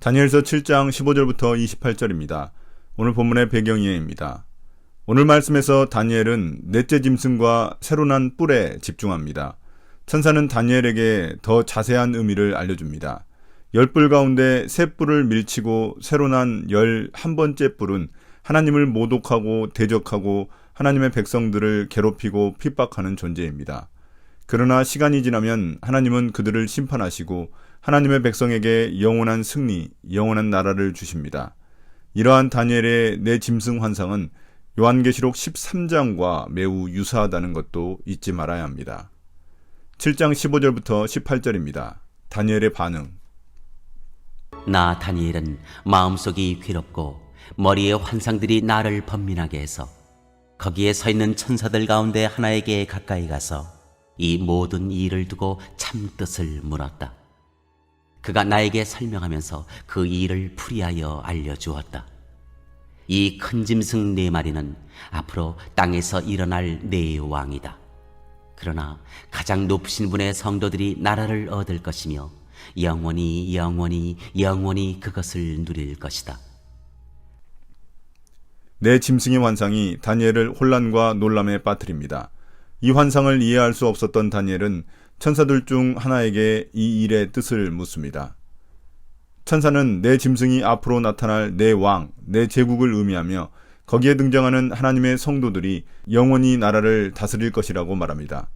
다니엘서 7장 15절부터 28절입니다. 오늘 본문의 배경이해입니다. 오늘 말씀에서 다니엘은 넷째 짐승과 새로 난 뿔에 집중합니다. 천사는 다니엘에게 더 자세한 의미를 알려줍니다. 10뿔 가운데 세 뿔을 밀치고 새로 난 11번째 뿔은 하나님을 모독하고 대적하고 하나님의 백성들을 괴롭히고 핍박하는 존재입니다. 그러나 시간이 지나면 하나님은 그들을 심판하시고 하나님의 백성에게 영원한 승리, 영원한 나라를 주십니다. 이러한 다니엘의 네 짐승 환상은 요한계시록 13장과 매우 유사하다는 것도 잊지 말아야 합니다. 7장 15절부터 18절입니다. 다니엘의 반응. 나 다니엘은 마음속이 괴롭고 머리의 환상들이 나를 번민하게 해서 거기에 서 있는 천사들 가운데 하나에게 가까이 가서 이 모든 일을 두고 참 뜻을 물었다. 그가 나에게 설명하면서 그 일을 풀이하여 알려주었다. 이 큰 짐승 4마리는 앞으로 땅에서 일어날 네 왕이다. 그러나 가장 높으신 분의 성도들이 나라를 얻을 것이며 영원히 영원히 영원히 그것을 누릴 것이다. 네 짐승의 환상이 다니엘을 혼란과 놀람에 빠뜨립니다. 이 환상을 이해할 수 없었던 다니엘은 천사들 중 하나에게 이 일의 뜻을 묻습니다. 천사는 네 짐승이 앞으로 나타날 네 왕, 네 제국을 의미하며 거기에 등장하는 하나님의 성도들이 영원히 나라를 다스릴 것이라고 말합니다.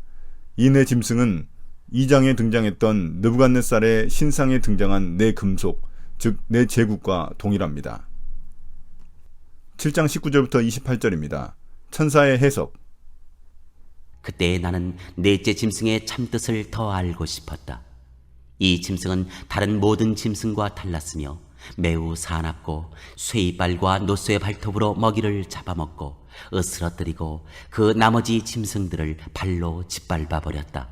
이 네 짐승은 2장에 등장했던 느부갓네살의 신상에 등장한 네 금속, 즉 네 제국과 동일합니다. 7장 19절부터 28절입니다. 천사의 해석. 그때 나는 넷째 짐승의 참뜻을 더 알고 싶었다. 이 짐승은 다른 모든 짐승과 달랐으며 매우 사납고 쇠이빨과 노쇠 발톱으로 먹이를 잡아먹고 으스러뜨리고 그 나머지 짐승들을 발로 짓밟아 버렸다.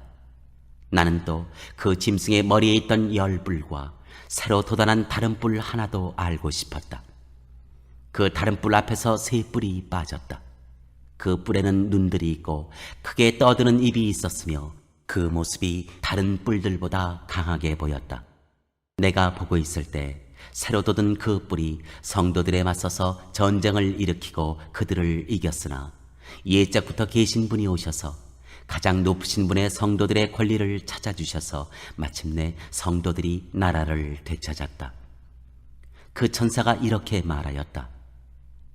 나는 또 그 짐승의 머리에 있던 10뿔과 새로 돋아난 다른 뿔 하나도 알고 싶었다. 그 다른 뿔 앞에서 세 뿔이 빠졌다. 그 뿔에는 눈들이 있고 크게 떠드는 입이 있었으며 그 모습이 다른 뿔들보다 강하게 보였다. 내가 보고 있을 때 새로 돋은 그 뿔이 성도들에 맞서서 전쟁을 일으키고 그들을 이겼으나 옛적부터 계신 분이 오셔서 가장 높으신 분의 성도들의 권리를 찾아주셔서 마침내 성도들이 나라를 되찾았다. 그 천사가 이렇게 말하였다.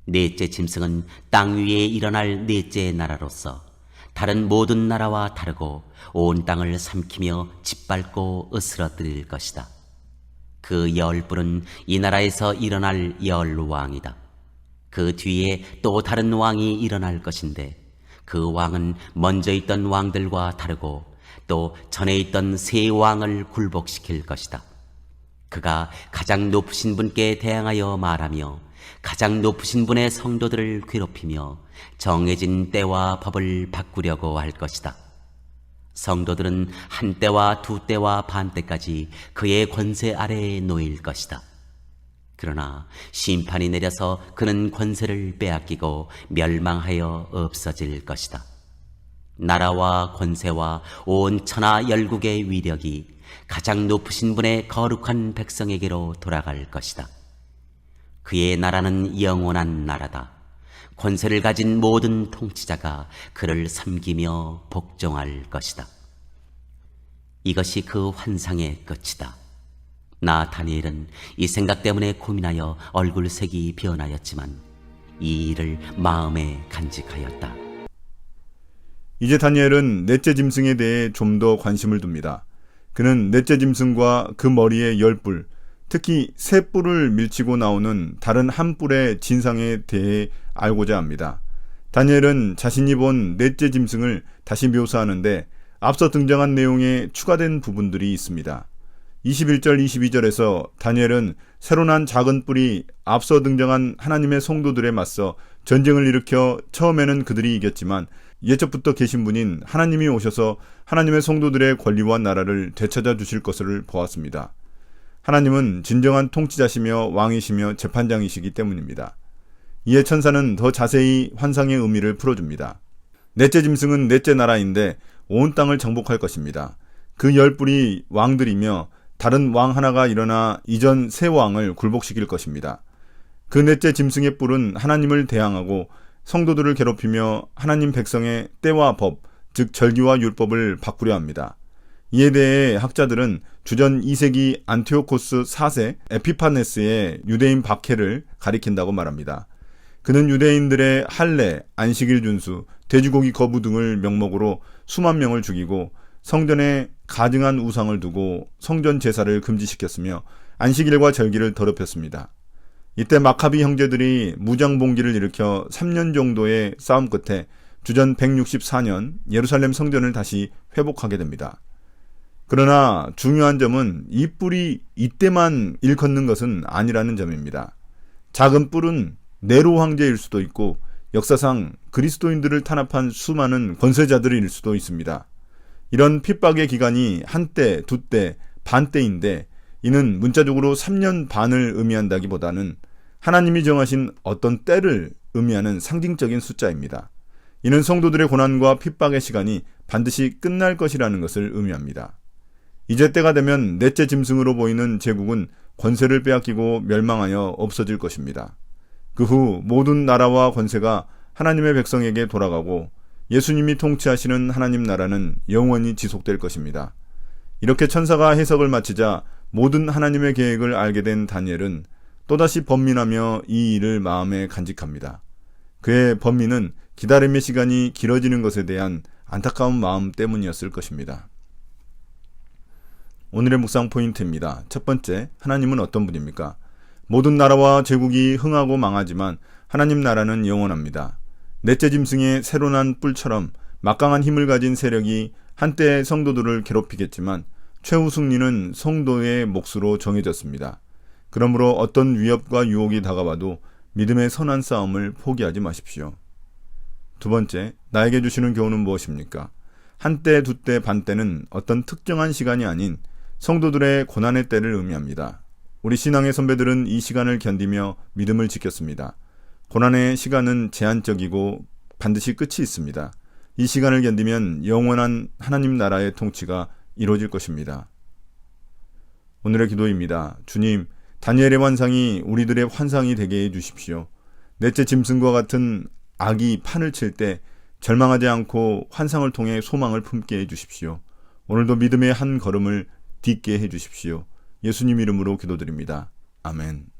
넷째 짐승은 땅 위에 일어날 넷째 나라로서 다른 모든 나라와 다르고 온 땅을 삼키며 짓밟고 으스러뜨릴 것이다. 그 10뿔은 이 나라에서 일어날 10왕이다. 그 뒤에 또 다른 왕이 일어날 것인데 그 왕은 먼저 있던 왕들과 다르고 또 전에 있던 세 왕을 굴복시킬 것이다. 그가 가장 높으신 분께 대항하여 말하며 가장 높으신 분의 성도들을 괴롭히며 정해진 때와 법을 바꾸려고 할 것이다. 성도들은 한 때와 두 때와 반 때까지 그의 권세 아래에 놓일 것이다. 그러나 심판이 내려서 그는 권세를 빼앗기고 멸망하여 없어질 것이다. 나라와 권세와 온 천하 열국의 위력이 가장 높으신 분의 거룩한 백성에게로 돌아갈 것이다. 그의 나라는 영원한 나라다. 권세를 가진 모든 통치자가 그를 섬기며 복종할 것이다. 이것이 그 환상의 끝이다. 나 다니엘은 이 생각 때문에 고민하여 얼굴색이 변하였지만 이 일을 마음에 간직하였다. 이제 다니엘은 넷째 짐승에 대해 좀 더 관심을 둡니다. 그는 넷째 짐승과 그 머리의 10뿔, 특히 세 뿔을 밀치고 나오는 다른 한 뿔의 진상에 대해 알고자 합니다. 다니엘은 자신이 본 넷째 짐승을 다시 묘사하는데 앞서 등장한 내용에 추가된 부분들이 있습니다. 21절 22절에서 다니엘은 새로 난 작은 뿔이 앞서 등장한 하나님의 성도들에 맞서 전쟁을 일으켜 처음에는 그들이 이겼지만 예적부터 계신 분인 하나님이 오셔서 하나님의 성도들의 권리와 나라를 되찾아 주실 것을 보았습니다. 하나님은 진정한 통치자시며 왕이시며 재판장이시기 때문입니다. 이에 천사는 더 자세히 환상의 의미를 풀어줍니다. 넷째 짐승은 넷째 나라인데 온 땅을 정복할 것입니다. 그 10뿔이 왕들이며 다른 왕 하나가 일어나 이전 세 왕을 굴복시킬 것입니다. 그 넷째 짐승의 뿔은 하나님을 대항하고 성도들을 괴롭히며 하나님 백성의 때와 법, 즉 절기와 율법을 바꾸려 합니다. 이에 대해 학자들은 주전 2세기 안티오코스 4세 에피파네스의 유대인 박해를 가리킨다고 말합니다. 그는 유대인들의 할례, 안식일 준수, 돼지고기 거부 등을 명목으로 수만 명을 죽이고 성전에 가증한 우상을 두고 성전 제사를 금지시켰으며 안식일과 절기를 더럽혔습니다. 이때 마카비 형제들이 무장봉기를 일으켜 3년 정도의 싸움 끝에 주전 164년 예루살렘 성전을 다시 회복하게 됩니다. 그러나 중요한 점은 이 뿔이 이때만 일컫는 것은 아니라는 점입니다. 작은 뿔은 네로 황제일 수도 있고 역사상 그리스도인들을 탄압한 수많은 권세자들일 수도 있습니다. 이런 핍박의 기간이 한때, 두때, 반때인데 이는 문자적으로 3년 반을 의미한다기보다는 하나님이 정하신 어떤 때를 의미하는 상징적인 숫자입니다. 이는 성도들의 고난과 핍박의 시간이 반드시 끝날 것이라는 것을 의미합니다. 이제 때가 되면 넷째 짐승으로 보이는 제국은 권세를 빼앗기고 멸망하여 없어질 것입니다. 그 후 모든 나라와 권세가 하나님의 백성에게 돌아가고 예수님이 통치하시는 하나님 나라는 영원히 지속될 것입니다. 이렇게 천사가 해석을 마치자 모든 하나님의 계획을 알게 된 다니엘은 또다시 번민하며 이 일을 마음에 간직합니다. 그의 번민은 기다림의 시간이 길어지는 것에 대한 안타까운 마음 때문이었을 것입니다. 오늘의 묵상 포인트입니다. 첫 번째, 하나님은 어떤 분입니까? 모든 나라와 제국이 흥하고 망하지만 하나님 나라는 영원합니다. 넷째 짐승의 새로 난 뿔처럼 막강한 힘을 가진 세력이 한때 성도들을 괴롭히겠지만 최후 승리는 성도의 몫으로 정해졌습니다. 그러므로 어떤 위협과 유혹이 다가와도 믿음의 선한 싸움을 포기하지 마십시오. 두 번째, 나에게 주시는 교훈은 무엇입니까? 한때, 두때, 반때는 어떤 특정한 시간이 아닌 성도들의 고난의 때를 의미합니다. 우리 신앙의 선배들은 이 시간을 견디며 믿음을 지켰습니다. 고난의 시간은 제한적이고 반드시 끝이 있습니다. 이 시간을 견디면 영원한 하나님 나라의 통치가 이루어질 것입니다. 오늘의 기도입니다. 주님, 다니엘의 환상이 우리들의 환상이 되게 해주십시오. 넷째 짐승과 같은 악이 판을 칠 때 절망하지 않고 환상을 통해 소망을 품게 해주십시오. 오늘도 믿음의 한 걸음을 딛게 해주십시오. 예수님 이름으로 기도드립니다. 아멘.